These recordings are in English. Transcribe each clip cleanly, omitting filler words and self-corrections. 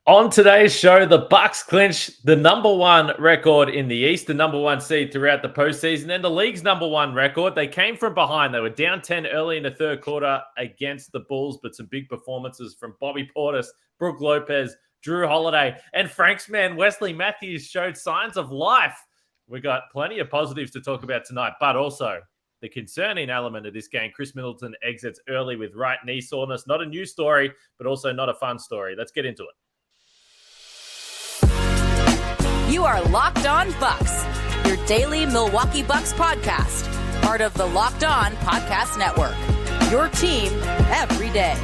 On today's show, the Bucks clinch the number one record in the East, the number one seed throughout the postseason, and the league's number one record. They came from behind. They were down 10 early in the third quarter against the Bulls, but some big performances from Bobby Portis, Brook Lopez, Jrue Holiday, and Frank's man Wesley Matthews showed signs of life. We got plenty of positives to talk about tonight, but also the concerning element of this game. Khris Middleton exits early with right knee soreness. Not a new story, but also not a fun story. Let's get into it. You are Locked On Bucks, your daily Milwaukee Bucks podcast, part of the Locked On Podcast Network, your team every day.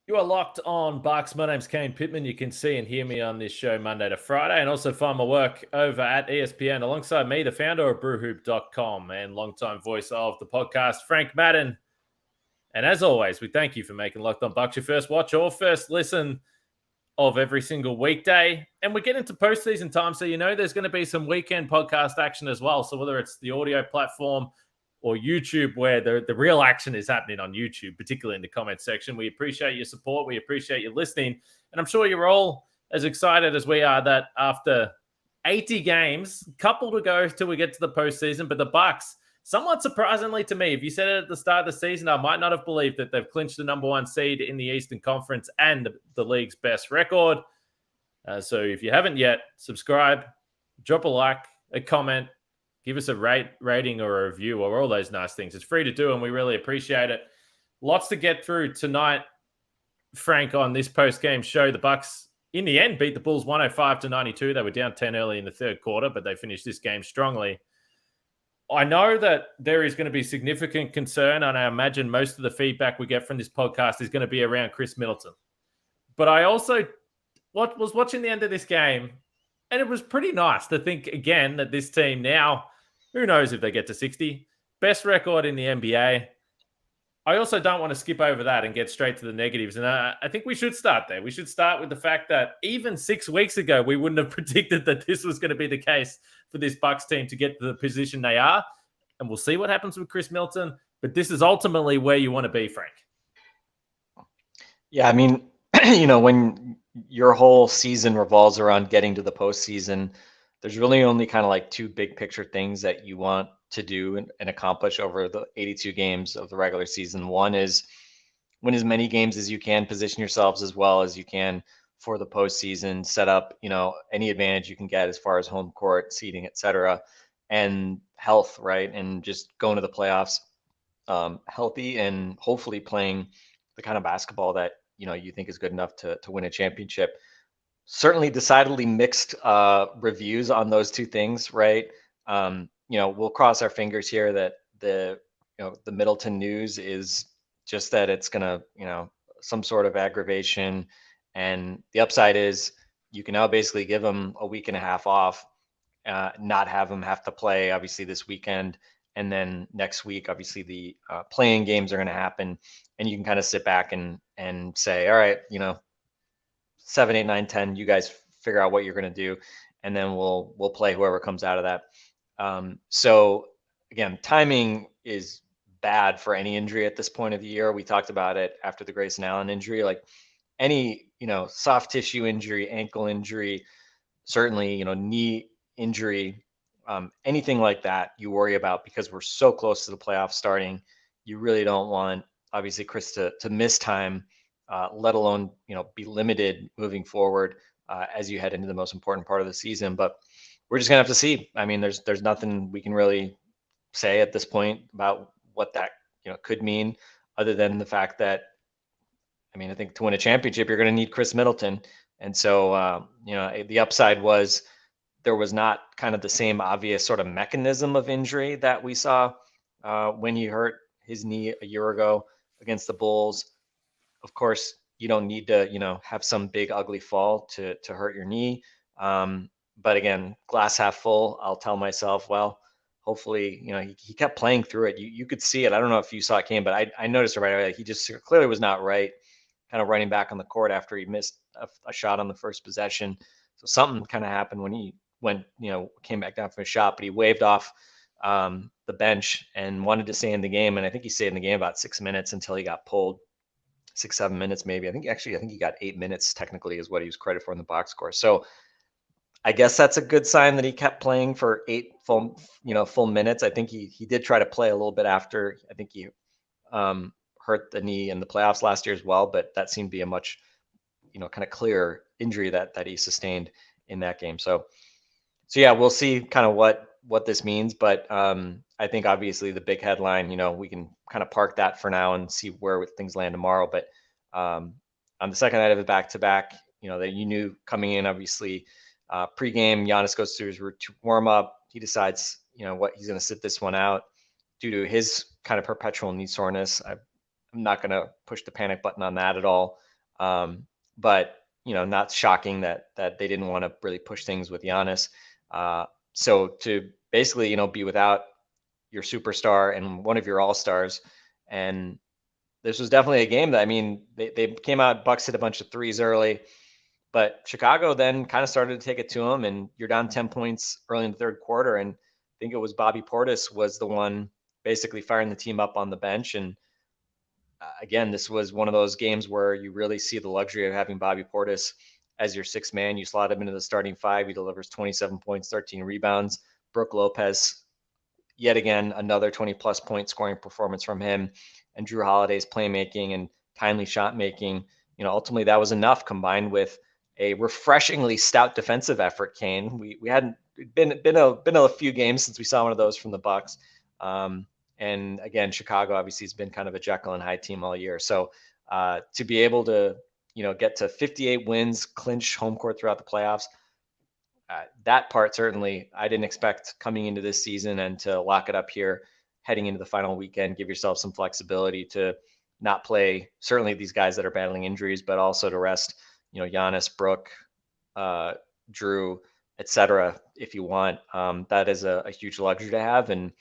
You are Locked On Bucks. My name's Kane Pittman. You can see and hear me on this show Monday to Friday, and also find my work over at ESPN alongside me, the founder of brewhoop.com and longtime voice of the podcast, Frank Madden. And as always, we thank you for making Locked On Bucks your first watch or first listen of every single weekday. And we get into postseason time, so you know there's going to be some weekend podcast action as well. So whether it's the audio platform or YouTube, where the real action is happening on YouTube, particularly in the comment section, we appreciate your support. We appreciate you listening. And I'm sure you're all as excited as we are that after 80 games, couple to go till we get to the postseason, but the Bucks, somewhat surprisingly to me, if you said it at the start of the season, I might not have believed that they've clinched the number one seed in the Eastern Conference and the league's best record. So if you haven't yet, subscribe, drop a like, a comment, give us a rating or a review or all those nice things. It's free to do, and we really appreciate it. Lots to get through tonight, Frank, on this post-game show. The Bucks, in the end, beat the Bulls 105-92. They were down 10 early in the third quarter, but they finished this game strongly. I know that there is going to be significant concern, and I imagine most of the feedback we get from this podcast is going to be around Khris Middleton. But I also was watching the end of this game, and it was pretty nice to think again that this team now, who knows if they get to 60, best record in the NBA. I also don't want to skip over that and get straight to the negatives. And I think we should start there. We should start with the fact that even 6 weeks ago, we wouldn't have predicted that this was going to be the case for this Bucks team to get to the position they are. And we'll see what happens with Khris Middleton. But this is ultimately where you want to be, Frank. Yeah, I mean, when your whole season revolves around getting to the postseason, there's really only kind of like two big picture things that you want to do and accomplish over the 82 games of the regular season. One is win as many games as you can, position yourselves as well as you can for the postseason, set up, any advantage you can get as far as home court, seating, et cetera, and health, right? And just going to the playoffs healthy and hopefully playing the kind of basketball that, you think is good enough to win a championship. Certainly decidedly mixed reviews on those two things, right? We'll cross our fingers here that the Middleton news is just that it's going to, some sort of aggravation. And the upside is you can now basically give him a week and a half off, not have him have to play, obviously, this weekend. And then next week, obviously, the playing games are going to happen. And you can kind of sit back and say, all right, 7, 8, 9, 10, you guys figure out what you're going to do. And then we'll play whoever comes out of that. So again, timing is bad for any injury at this point of the year. We talked about it after the Grayson Allen injury, like any, soft tissue injury, ankle injury, certainly, knee injury, anything like that you worry about because we're so close to the playoffs starting. You really don't want, obviously, Khris to miss time, let alone, be limited moving forward as you head into the most important part of the season. But we're just gonna have to see. I mean, there's nothing we can really say at this point about what that could mean, other than the fact that, I think to win a championship, you're going to need Khris Middleton. And so, the upside was there was not kind of the same obvious sort of mechanism of injury that we saw when he hurt his knee a year ago against the Bulls. Of course, you don't need to, have some big ugly fall to hurt your knee. But again, glass half full, I'll tell myself, well, hopefully, he kept playing through it. You could see it. I don't know if you saw it, Kane, but I noticed it right away. He just clearly was not right, kind of running back on the court after he missed a shot on the first possession. So something kind of happened when he came back down for a shot, but he waved off the bench and wanted to stay in the game. And I think he stayed in the game about 6 minutes until he got pulled. 6-7 minutes maybe. I think he got 8 minutes technically is what he was credited for in the box score. So I guess that's a good sign that he kept playing for 8 full minutes. I think he did try to play a little bit after. I think he hurt the knee in the playoffs last year as well, but that seemed to be a much kind of clear injury that he sustained in that game. So yeah, we'll see kind of what this means, but I think obviously the big headline, we can kind of park that for now and see where things land tomorrow. But on the second night of the back-to-back, that you knew coming in, obviously pre-game, Giannis goes through his warm up. He decides, what he's going to sit this one out due to his kind of perpetual knee soreness. I'm not going to push the panic button on that at all. But not shocking that they didn't want to really push things with Giannis. So to basically, be without your superstar and one of your all-stars, and this was definitely a game that, they came out, Bucks hit a bunch of threes early, but Chicago then kind of started to take it to them, and you're down 10 points early in the third quarter, and I think it was Bobby Portis was the one basically firing the team up on the bench. And again, this was one of those games where you really see the luxury of having Bobby Portis as your sixth man. You slot him into the starting five. He delivers 27 points, 13 rebounds. Brook Lopez, yet again, another 20-plus point scoring performance from him. And Jrue Holiday's playmaking and timely shot making. Ultimately that was enough, combined with a refreshingly stout defensive effort, Kane. We hadn't been a few games since we saw one of those from the Bucks. And again, Chicago obviously has been kind of a Jekyll and Hyde team all year. So to be able to, get to 58 wins, clinch home court throughout the playoffs, that part certainly I didn't expect coming into this season, and to lock it up here heading into the final weekend, give yourself some flexibility to not play certainly these guys that are battling injuries, but also to rest, Giannis, Brook, Jrue, etc. if you want. That is a huge luxury to have, and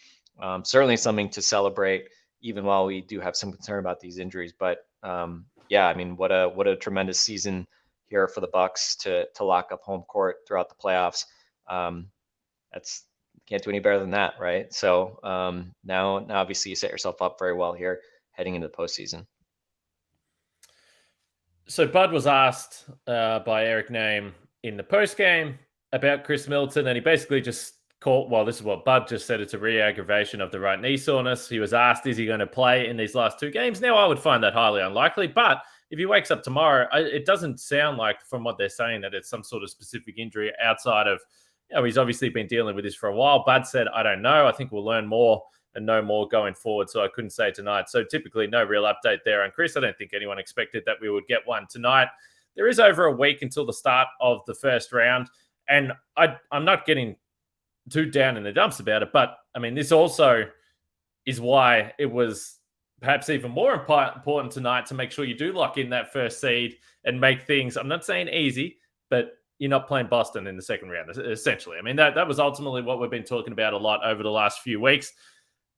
certainly something to celebrate, even while we do have some concern about these injuries. But yeah, what a tremendous season here for the Bucks to lock up home court throughout the playoffs. That's can't do any better than that, right? So now obviously you set yourself up very well here heading into the postseason. So Bud was asked by Eric Name in the postgame about Khris Middleton, and he basically just this is what Bud just said. It's a re-aggravation of the right knee soreness. He was asked, is he going to play in these last two games? Now, I would find that highly unlikely, but if he wakes up tomorrow, it doesn't sound like, from what they're saying, that it's some sort of specific injury outside of, he's obviously been dealing with this for a while. Bud said, I don't know. I think we'll learn more and know more going forward, so I couldn't say tonight. So typically no real update there. And Khris, I don't think anyone expected that we would get one tonight. There is over a week until the start of the first round, and I'm not getting too down in the dumps about it, but this also is why it was perhaps even more important tonight to make sure you do lock in that first seed and make things, I'm not saying easy, but you're not playing Boston in the second round, essentially. That was ultimately what we've been talking about a lot over the last few weeks.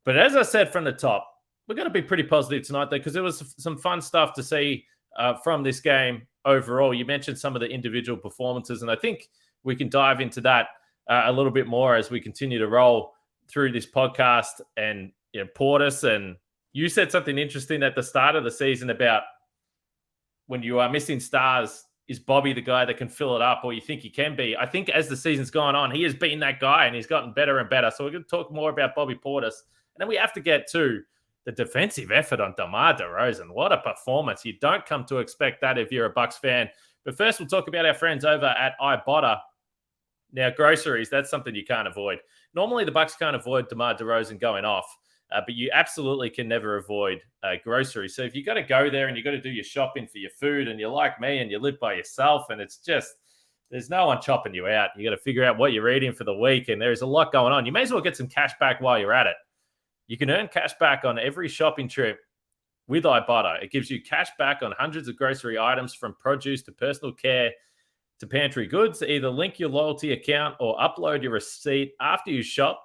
But as I said from the top, we're going to be pretty positive tonight, though, because there was some fun stuff to see from this game overall. You mentioned some of the individual performances, and I think we can dive into that a little bit more as we continue to roll through this podcast. And Portis, and you said something interesting at the start of the season about when you are missing stars, is Bobby the guy that can fill it up, or you think he can be? I think as the season's gone on, he has been that guy, and he's gotten better and better. So we're going to talk more about Bobby Portis. And then we have to get to the defensive effort on DeMar DeRozan. What a performance. You don't come to expect that if you're a Bucks fan. But first, we'll talk about our friends over at Ibotta. Now, groceries, that's something you can't avoid. Normally, the Bucks can't avoid DeMar DeRozan going off, but you absolutely can never avoid groceries. So if you got to go there and you got to do your shopping for your food, and you're like me and you live by yourself, and it's just, there's no one chopping you out. You got to figure out what you're eating for the week, and there's a lot going on. You may as well get some cash back while you're at it. You can earn cash back on every shopping trip with Ibotta. It gives you cash back on hundreds of grocery items, from produce to personal care to pantry goods. Either link your loyalty account or upload your receipt after you shop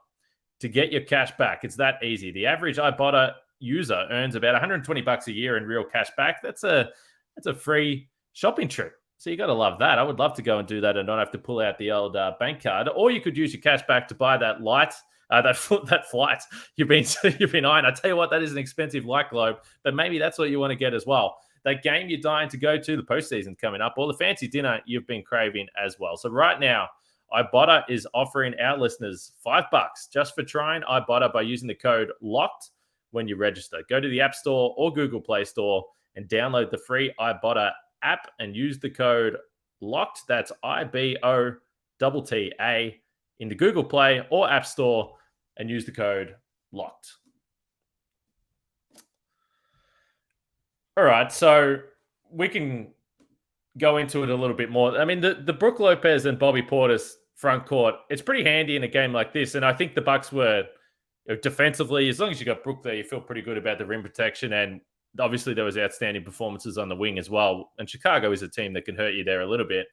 to get your cash back. It's that easy. The average Ibotta user earns about $120 a year in real cash back. That's a free shopping trip. So you got to love that. I would love to go and do that and not have to pull out the old bank card. Or you could use your cash back to buy that that flight you've been eyeing. I tell you what, that is an expensive light globe, but maybe that's what you want to get as well. that game you're dying to go to, the postseason coming up, or the fancy dinner you've been craving as well. So right now, Ibotta is offering our listeners $5 just for trying Ibotta by using the code LOCKED when you register. Go to the App Store or Google Play Store and download the free Ibotta app and use the code LOCKED. That's IBOTTA in the Google Play or App Store and use the code LOCKED. All right, so we can go into it a little bit more. I mean, the Brook Lopez and Bobby Portis front court, it's pretty handy in a game like this. And I think the Bucks were defensively, as long as you got Brook there, you feel pretty good about the rim protection. And obviously there was outstanding performances on the wing as well. And Chicago is a team that can hurt you there a little bit.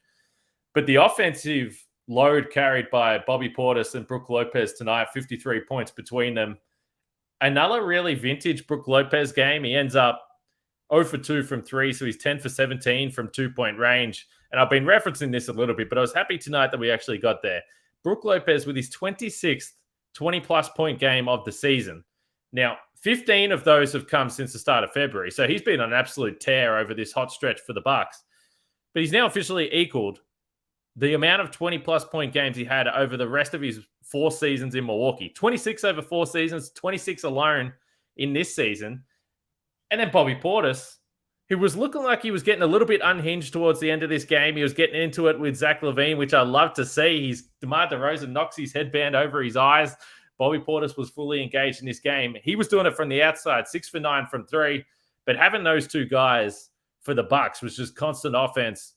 But the offensive load carried by Bobby Portis and Brook Lopez tonight, 53 points between them. Another really vintage Brook Lopez game. He ends up 0 for 2 from 3, so he's 10 for 17 from 2-point range. And I've been referencing this a little bit, but I was happy tonight that we actually got there. Brook Lopez with his 26th 20-plus point game of the season. Now, 15 of those have come since the start of February, so he's been on an absolute tear over this hot stretch for the Bucks. But he's now officially equaled the amount of 20-plus point games he had over the rest of his 4 seasons in Milwaukee. 26 over 4 seasons, 26 alone in this season. And then Bobby Portis, who was looking like he was getting a little bit unhinged towards the end of this game. He was getting into it with Zach LaVine, which I love to see. DeMar DeRozan knocks his headband over his eyes. Bobby Portis was fully engaged in this game. He was doing it from the outside, 6 for 9 from 3. But having those two guys for the Bucks was just constant offense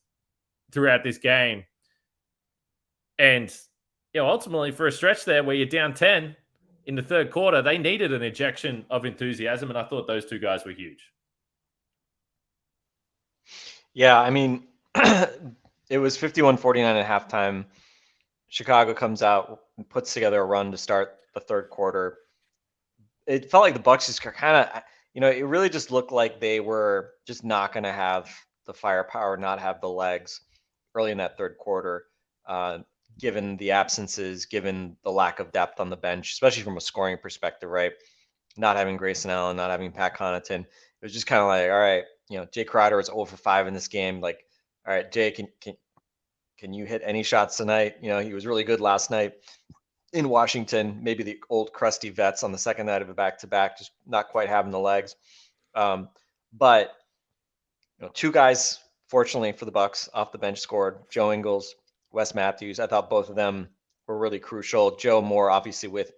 throughout this game. And ultimately for a stretch there where you're down 10 in the third quarter, they needed an injection of enthusiasm, and I thought those two guys were huge. Yeah, I mean, it was 51-49 at halftime. Chicago comes out and puts together a run to start the third quarter. It felt like the Bucks just kind of, it really just looked like they were just not going to have the firepower, not have the legs early in that third quarter. Given the absences, given the lack of depth on the bench, especially from a scoring perspective, right? Not having Grayson Allen, not having Pat Connaughton. It was just kind of like, all right, Jay Crowder was 0 for 5 in this game. Like, all right, Jay, can you hit any shots tonight? He was really good last night in Washington. Maybe the old crusty vets on the second night of a back-to-back, just not quite having the legs. But two guys, fortunately for the Bucks, off the bench scored. Joe Ingles, Wes Matthews. I thought both of them were really crucial. Joe more obviously with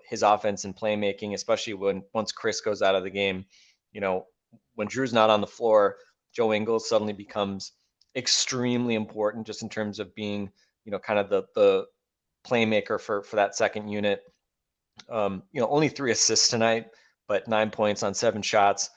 his offense and playmaking, especially once Khris goes out of the game. When Jrue's not on the floor, Joe Ingles suddenly becomes extremely important just in terms of being kind of the playmaker for that second unit. Only 3 assists tonight, but 9 points on 7 shots.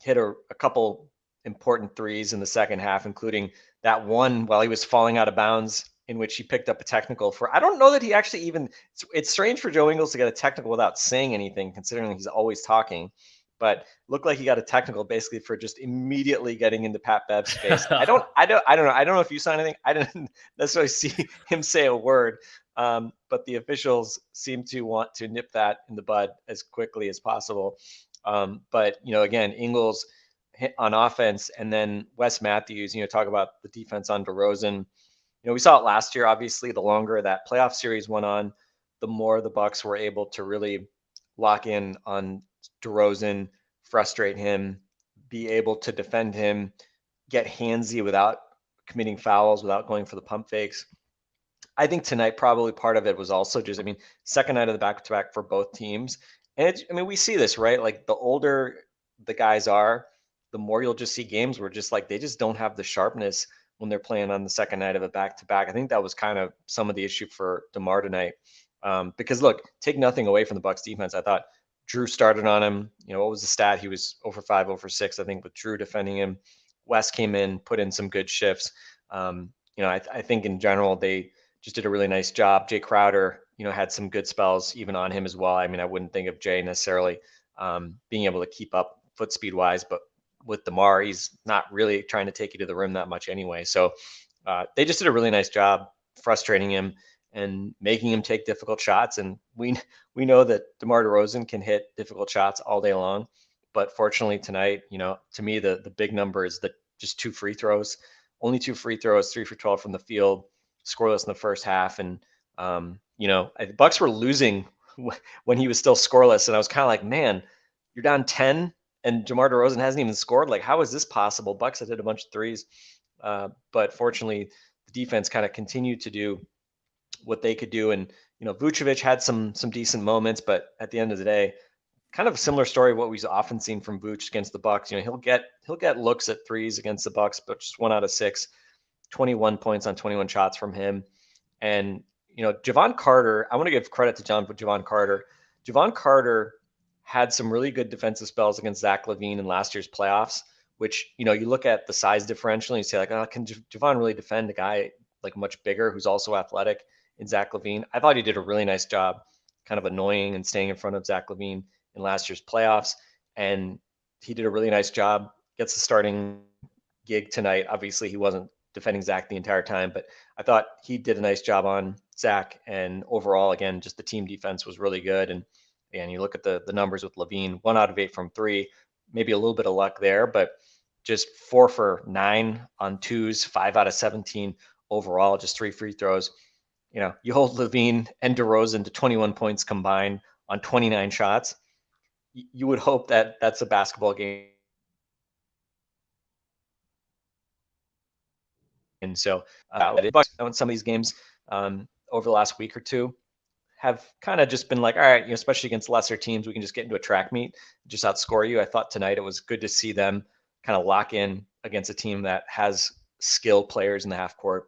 Hit a couple important threes in the second half, including that one while he was falling out of bounds in which he picked up a technical for, I don't know that he actually even, it's strange for Joe Ingles to get a technical without saying anything, considering he's always talking, but looked like he got a technical basically for just immediately getting into Pat Bev's face. I don't know if you saw anything. I didn't necessarily see him say a word, but the officials seem to want to nip that in the bud as quickly as possible. But again, Ingles on offense, and then Wes Matthews, talk about the defense on DeRozan. We saw it last year, obviously. The longer that playoff series went on, the more the Bucks were able to really lock in on DeRozan, frustrate him, be able to defend him, get handsy without committing fouls, without going for the pump fakes. I think tonight probably part of it was also just, second night of the back-to-back for both teams. And we see this, right? Like the older the guys are, the more you'll just see games where just like they just don't have the sharpness when they're playing on the second night of a back-to-back. I think that was kind of some of the issue for DeMar tonight. Because look, take nothing away from the Bucks defense. I thought Jrue started on him. What was the stat? He was 0 for 5, 0 for 6, I think, with Jrue defending him. Wes came in, put in some good shifts. I think in general, they just did a really nice job. Jay Crowder, had some good spells even on him as well. I wouldn't think of Jay necessarily being able to keep up foot speed wise, but with DeMar, he's not really trying to take you to the rim that much anyway. So they just did a really nice job frustrating him and making him take difficult shots. And we know that DeMar DeRozan can hit difficult shots all day long, But fortunately tonight, to me, the big number is just 2 free throws, only 2 free throws, 3 for 12 from the field, scoreless in the first half. And, the Bucks were losing when he was still scoreless. And I was kind of like, man, you're down 10 and DeMar DeRozan hasn't even scored. Like, how is this possible? Bucks had hit a bunch of threes. But fortunately, the defense kind of continued to do what they could do. And, Vucevic had some decent moments, but at the end of the day, kind of a similar story of what we've often seen from Vooch against the Bucks. He'll get looks at threes against the Bucks, but just 1 out of 6, 21 points on 21 shots from him. And, Javon Carter, I want to give credit to Javon Carter. Javon Carter had some really good defensive spells against Zach LaVine in last year's playoffs, which, you look at the size differential and you say, like, oh, can Javon really defend a guy like much bigger who's also athletic in Zach LaVine? I thought he did a really nice job, kind of annoying and staying in front of Zach LaVine in last year's playoffs. And he did a really nice job, gets the starting gig tonight. Obviously, he wasn't defending Zach the entire time, but I thought he did a nice job on Zach. And overall, again, just the team defense was really good. And you look at the numbers with LaVine, 1 out of 8 from 3, maybe a little bit of luck there, but just 4 for 9 on 2s, 5 out of 17 overall, just 3 free throws. You hold LaVine and DeRozan to 21 points combined on 29 shots. You would hope that that's a basketball game. And so on some of these games over the last week or two have kind of just been like, all right, especially against lesser teams, we can just get into a track meet, just outscore you. I thought tonight it was good to see them kind of lock in against a team that has skilled players in the half court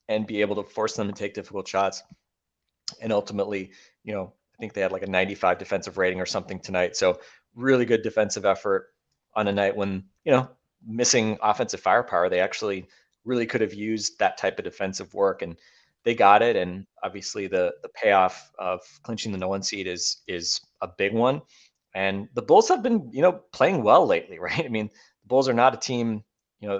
and be able to force them to take difficult shots. And ultimately, I think they had like a 95 defensive rating or something tonight. So really good defensive effort on a night when, missing offensive firepower, they actually really could have used that type of defensive work, and they got it. And obviously the payoff of clinching the no-1 seed is a big one. And the Bulls have been, playing well lately, right? I mean, the Bulls are not a team,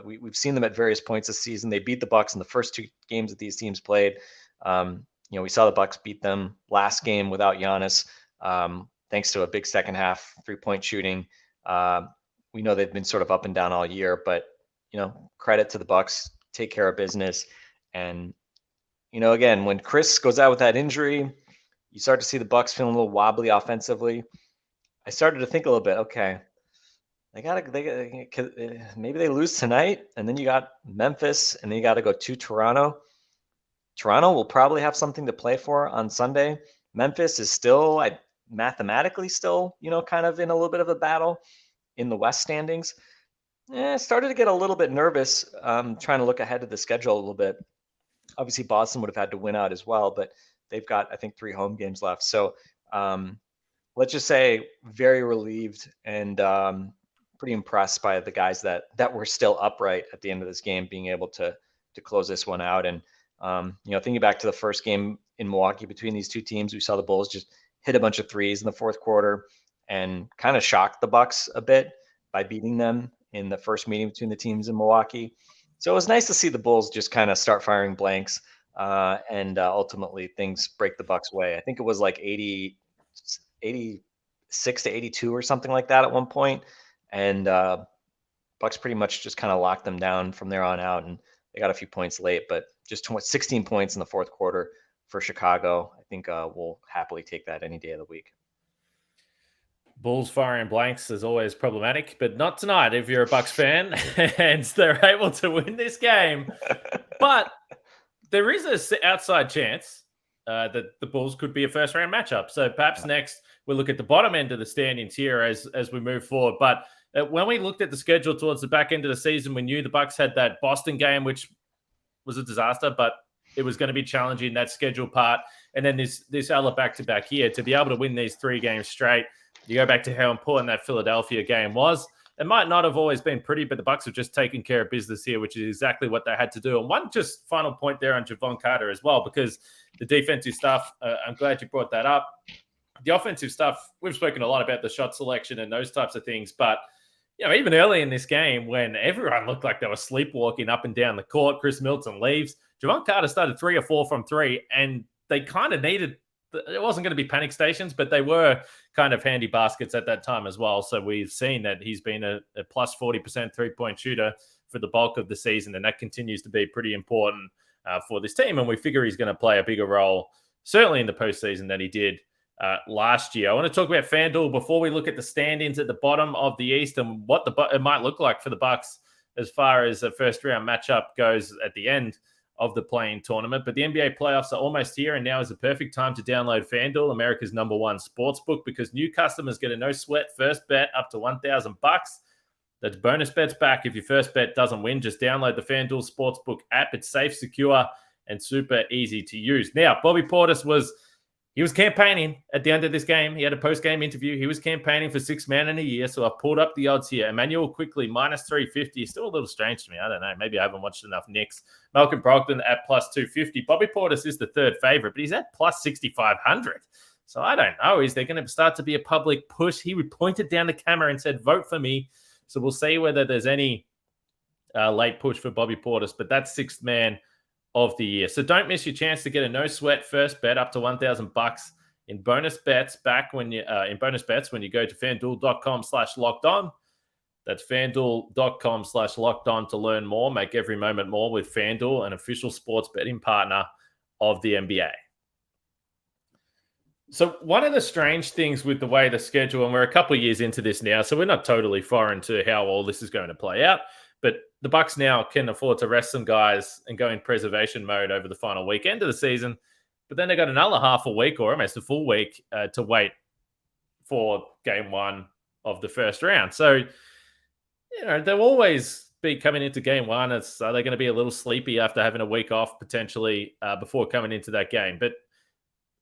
we've seen them at various points this season. They beat the Bucks in the first 2 games that these teams played. We saw the Bucks beat them last game without Giannis, thanks to a big second half 3-point shooting. We know they've been sort of up and down all year, but credit to the Bucks, take care of business. And again, when Khris goes out with that injury, you start to see the Bucks feeling a little wobbly offensively. I started to think a little bit, okay, maybe they lose tonight, and then you got Memphis, and then you got to go to Toronto. Toronto will probably have something to play for on Sunday. Memphis is still, mathematically still, kind of in a little bit of a battle in the West standings. Started to get a little bit nervous, trying to look ahead to the schedule a little bit. Obviously, Boston would have had to win out as well, but they've got, I think, 3 home games left. So let's just say very relieved and pretty impressed by the guys that were still upright at the end of this game, being able to close this one out. And thinking back to the first game in Milwaukee between these 2 teams, we saw the Bulls just hit a bunch of threes in the fourth quarter and kind of shocked the Bucks a bit by beating them in the first meeting between the teams in Milwaukee. So it was nice to see the Bulls just kind of start firing blanks, and ultimately things break the Bucks' way. I think it was like 86 to 82 or something like that at one point, and Bucks pretty much just kind of locked them down from there on out, and they got a few points late, but just 16 points in the fourth quarter for Chicago. I think we'll happily take that any day of the week. Bulls firing blanks is always problematic, but not tonight if you're a Bucks fan and they're able to win this game. But there is an outside chance that the Bulls could be a first-round matchup. So perhaps next we'll look at the bottom end of the standings here as we move forward. But when we looked at the schedule towards the back end of the season, we knew the Bucks had that Boston game, which was a disaster, but it was going to be challenging, that schedule part. And then this other back-to-back here, to be able to win these 3 games straight. You go back to how important that Philadelphia game was. It might not have always been pretty, but the Bucks have just taken care of business here, which is exactly what they had to do. And one just final point there on Javon Carter as well, because the defensive stuff, I'm glad you brought that up. The offensive stuff, we've spoken a lot about the shot selection and those types of things, but even early in this game when everyone looked like they were sleepwalking up and down the court, Khris Middleton leaves, Javon Carter started 3 or 4 from 3, and they kind of needed it wasn't going to be panic stations, but they were kind of handy baskets at that time as well. So we've seen that he's been a plus 40% 3-point shooter for the bulk of the season, and that continues to be pretty important for this team. And we figure he's going to play a bigger role, certainly in the postseason, than he did last year. I want to talk about FanDuel before we look at the standings at the bottom of the East and what it might look like for the Bucks as far as a first round matchup goes at the end of the play-in tournament. But the NBA playoffs are almost here, and now is the perfect time to download FanDuel, America's #1 sportsbook, because new customers get a no sweat first bet up to $1,000. That's bonus bets back if your first bet doesn't win. Just download the FanDuel Sportsbook app. It's safe, secure, and super easy to use. Now, Bobby Portis was campaigning at the end of this game. He had a post-game interview. He was campaigning for sixth man in a year, so I've pulled up the odds here. Emmanuel quickly, minus 350. Still a little strange to me. I don't know. Maybe I haven't watched enough Knicks. Malcolm Brogdon at plus 250. Bobby Portis is the third favorite, but he's at plus 6,500. So I don't know. Is there going to start to be a public push? He would point it down the camera and said, vote for me. So we'll see whether there's any late push for Bobby Portis, but that's sixth man of the year. So don't miss your chance to get a no sweat first bet up to $1,000 in bonus bets back when you when you go to FanDuel.com/lockedon. That's FanDuel.com/lockedon to learn more. Make every moment more with FanDuel, an official sports betting partner of the NBA. So one of the strange things with the way the schedule, and we're a couple of years into this now, so we're not totally foreign to how all this is going to play out, but the Bucks now can afford to rest some guys and go in preservation mode over the final weekend of the season. But then they got another half a week or almost a full week to wait for game one of the first round. So, they'll always be coming into game one. Are they going to be a little sleepy after having a week off potentially before coming into that game? But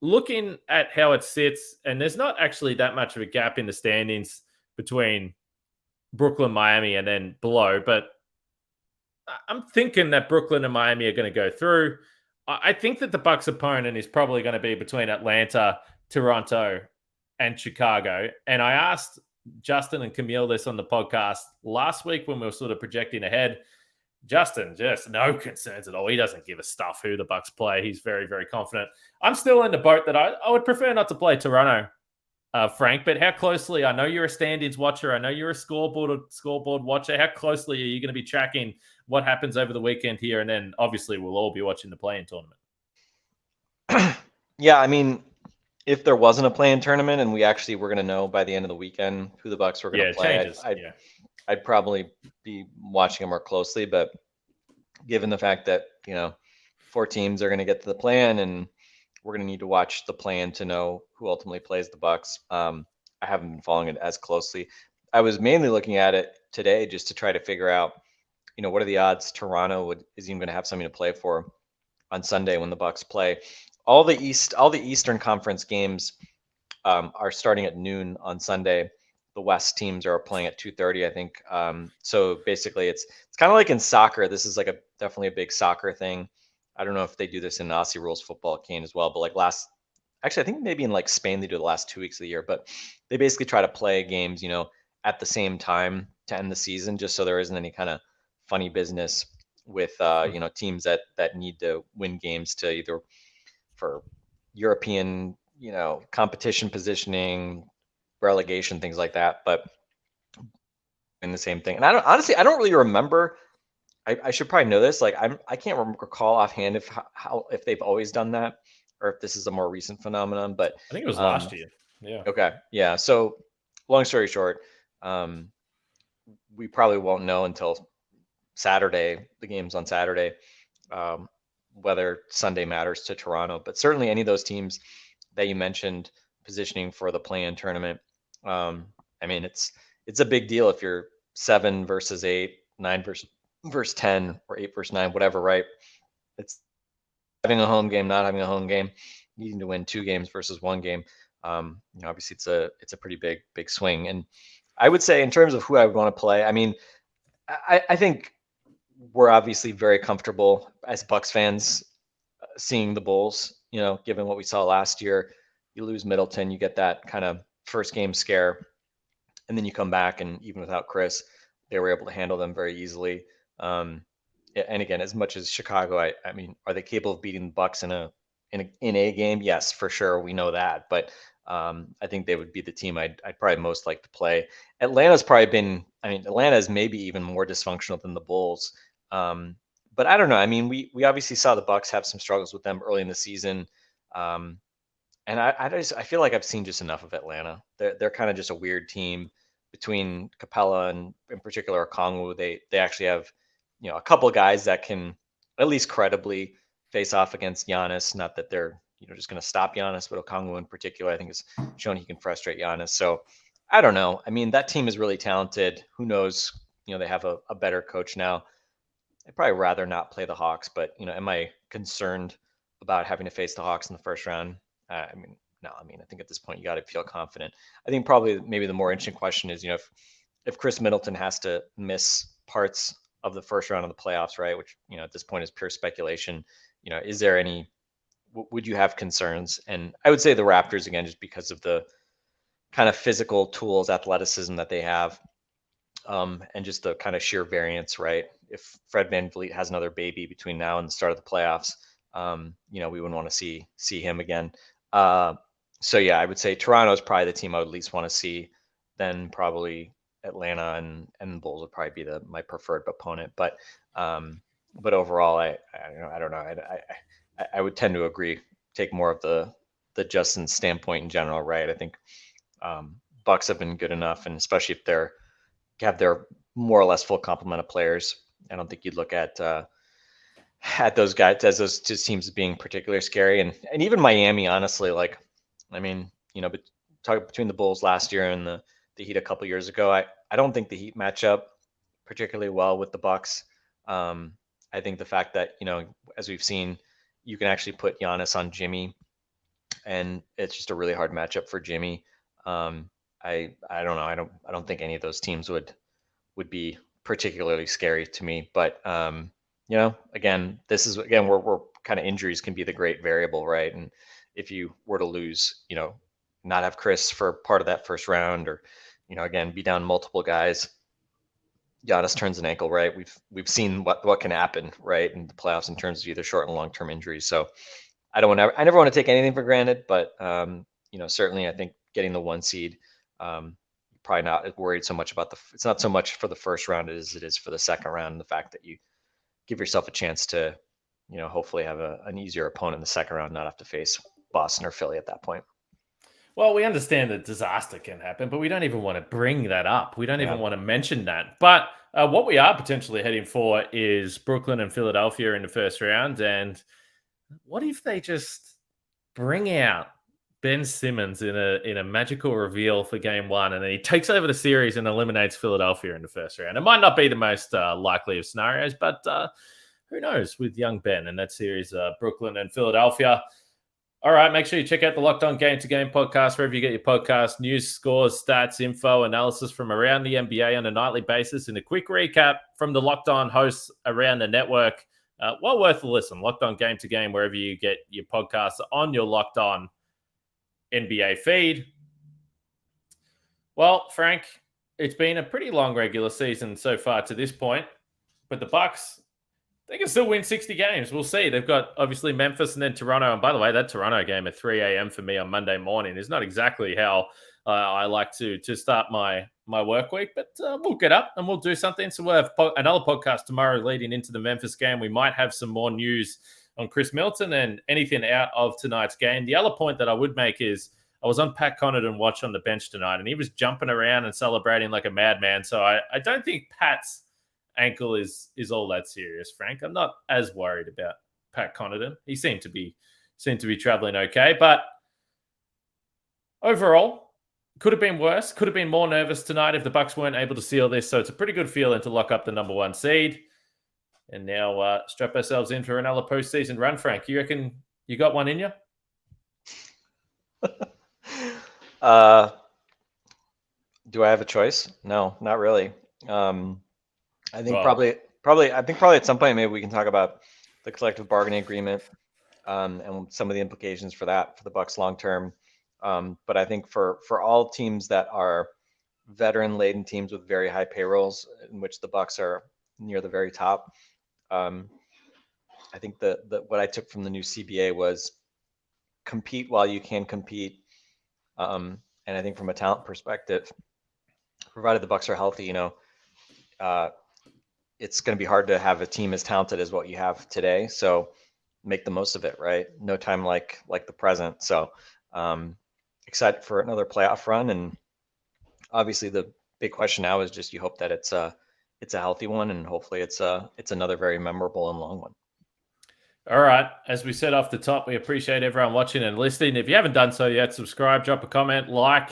looking at how it sits, and there's not actually that much of a gap in the standings between Brooklyn, Miami, and then below, but I'm thinking that Brooklyn and Miami are going to go through. I think that the Bucks' opponent is probably going to be between Atlanta, Toronto, and Chicago. And I asked Justin and Camille this on the podcast last week when we were sort of projecting ahead. Justin, just no concerns at all. He doesn't give a stuff who the Bucks play. He's very, very confident. I'm still in the boat that I would prefer not to play Toronto, Frank, but how closely, I know you're a standings watcher. I know you're a scoreboard watcher. How closely are you going to be tracking what happens over the weekend here? And then obviously we'll all be watching the play-in tournament. Yeah, I mean, if there wasn't a play-in tournament and we actually were going to know by the end of the weekend who the Bucks were going to play, I'd probably be watching them more closely. But given the fact that, 4 teams are going to get to the play-in and we're going to need to watch the play-in to know who ultimately plays the Bucks, I haven't been following it as closely. I was mainly looking at it today just to try to figure out, what are the odds Toronto is even going to have something to play for on Sunday when the Bucks play. All the Eastern Conference games are starting at noon on Sunday. The West teams are playing at 2:30, I think. So basically, it's kind of like in soccer. This is like definitely a big soccer thing. I don't know if they do this in Aussie rules football, Kane, as well. But I think maybe in Spain they do the last 2 weeks of the year. But they basically try to play games, at the same time to end the season, just so there isn't any kind of funny business with teams that need to win games to either for European competition positioning, relegation, things like that. But in the same thing, and I don't really remember. I should probably know this. I can't recall offhand if they've always done that or if this is a more recent phenomenon. But I think it was last year. Yeah. Okay. Yeah. So long story short, we probably won't know until Saturday, the game's on Saturday, whether Sunday matters to Toronto. But certainly any of those teams that you mentioned positioning for the play-in tournament, it's a big deal if you're 7 versus 8, 9 versus 10, or 8 versus 9, whatever, right? It's having a home game, not having a home game, needing to win 2 games versus 1 game. Obviously it's a pretty big swing. And I would say in terms of who I would want to play, I think we're obviously very comfortable as Bucks fans seeing the Bulls, given what we saw last year. You lose Middleton, you get that kind of first game scare, and then you come back, and even without Khris, they were able to handle them very easily. And again, as much as Chicago, are they capable of beating the Bucks in a in a game, yes, for sure, we know that. But I think they would be the team I'd probably most like to play. Atlanta's probably been. I mean, Atlanta is maybe even more dysfunctional than the Bulls. But I don't know. I mean, we obviously saw the Bucks have some struggles with them early in the season. And I feel like I've seen just enough of Atlanta. They're kind of just a weird team between Capella and in particular Okongwu. They actually have, a couple of guys that can at least credibly face off against Giannis. Not that they're just going to stop Giannis, but Okongwu in particular, I think, has shown he can frustrate Giannis. So I don't know. I mean, that team is really talented. Who knows? They have a better coach now. I'd probably rather not play the Hawks, but am I concerned about having to face the Hawks in the first round? I mean, no. I mean, I think at this point you got to feel confident. I think probably maybe the more interesting question is, if Khris Middleton has to miss parts of the first round of the playoffs, right? Which at this point is pure speculation. Is there any? Would you have concerns? And I would say the Raptors again, just because of the kind of physical tools, athleticism that they have. And just the kind of sheer variance, right? If Fred VanVleet has another baby between now and the start of the playoffs, we wouldn't want to see him again. So yeah, I would say Toronto is probably the team I would at least want to see. Then probably Atlanta and the Bulls would probably be my preferred opponent. But overall, I don't know. I would tend to agree. Take more of the Justin standpoint in general, right? I think Bucks have been good enough, and especially if they're have their more or less full complement of players. I don't think you'd look at those guys as those two teams being particularly scary. And even Miami, honestly, like, I mean, but talk between the Bulls last year and the Heat a couple years ago, I don't think the Heat match up particularly well with the Bucks. I think the fact that, as we've seen, you can actually put Giannis on Jimmy, and it's just a really hard matchup for Jimmy. I don't know. I don't think any of those teams would be particularly scary to me. But again, this is where kind of injuries can be the great variable, right? And if you were to lose, not have Khris for part of that first round, or again be down multiple guys, Giannis turns an ankle, right? We've seen what can happen, right, in the playoffs in terms of either short and long term injuries. So I never want to take anything for granted, but certainly I think getting the 1 seed. Probably not worried so much about it's not so much for the first round as it is for the second round. And the fact that you give yourself a chance to, hopefully have an easier opponent in the second round, not have to face Boston or Philly at that point. Well, we understand that disaster can happen, but we don't even want to bring that up. We don't even want to mention that. But what we are potentially heading for is Brooklyn and Philadelphia in the first round. And what if they just bring out Ben Simmons in a magical reveal for game one, and then he takes over the series and eliminates Philadelphia in the first round? It might not be the most likely of scenarios, but who knows with young Ben in that series, Brooklyn and Philadelphia. All right, make sure you check out the Locked On Game to Game podcast, wherever you get your podcast, news, scores, stats, info, analysis from around the NBA on a nightly basis, and a quick recap from the Locked On hosts around the network. Well worth a listen. Locked On Game to Game, wherever you get your podcasts on your Locked On NBA feed. Well, Frank, it's been a pretty long regular season so far to this point, but the Bucks, they can still win 60 games. We'll see. They've got obviously Memphis and then Toronto. And by the way, that Toronto game at 3 a.m. for me on Monday morning is not exactly how I like to start my work week, but we'll get up and we'll do something. So we'll have another podcast tomorrow leading into the Memphis game. We might have some more news on Khris Middleton and anything out of tonight's game. The other point that I would make is I was on Pat Connaughton watch on the bench tonight, and he was jumping around and celebrating like a madman. So I don't think Pat's ankle is all that serious, Frank. I'm not as worried about Pat Connaughton. He seemed to be traveling okay, but overall, could have been worse. Could have been more nervous tonight if the Bucks weren't able to seal this. So it's a pretty good feeling to lock up the number 1 seed. And now strap ourselves in for another postseason run, Frank. You reckon you got one in you? Do I have a choice? No, not really. I think probably at some point maybe we can talk about the collective bargaining agreement and some of the implications for that for the Bucks long term. But I think for all teams that are veteran laden teams with very high payrolls, in which the Bucks are near the very top, I think that what I took from the new CBA was compete while you can compete. And I think from a talent perspective, provided the Bucks are healthy, it's going to be hard to have a team as talented as what you have today. So make the most of it, right? No time like the present. So excited for another playoff run. And obviously the big question now is just you hope that it's a healthy one, and hopefully it's another very memorable and long one. All right. As we said off the top, we appreciate everyone watching and listening. If you haven't done so yet, subscribe, drop a comment, like,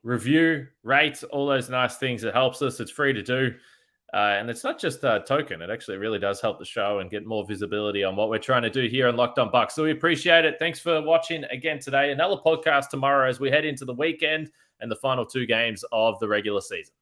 review, rate, all those nice things. It helps us. It's free to do. And it's not just a token. It actually really does help the show and get more visibility on what we're trying to do here on Locked On Bucks. So we appreciate it. Thanks for watching again today. Another podcast tomorrow as we head into the weekend and the final 2 games of the regular season.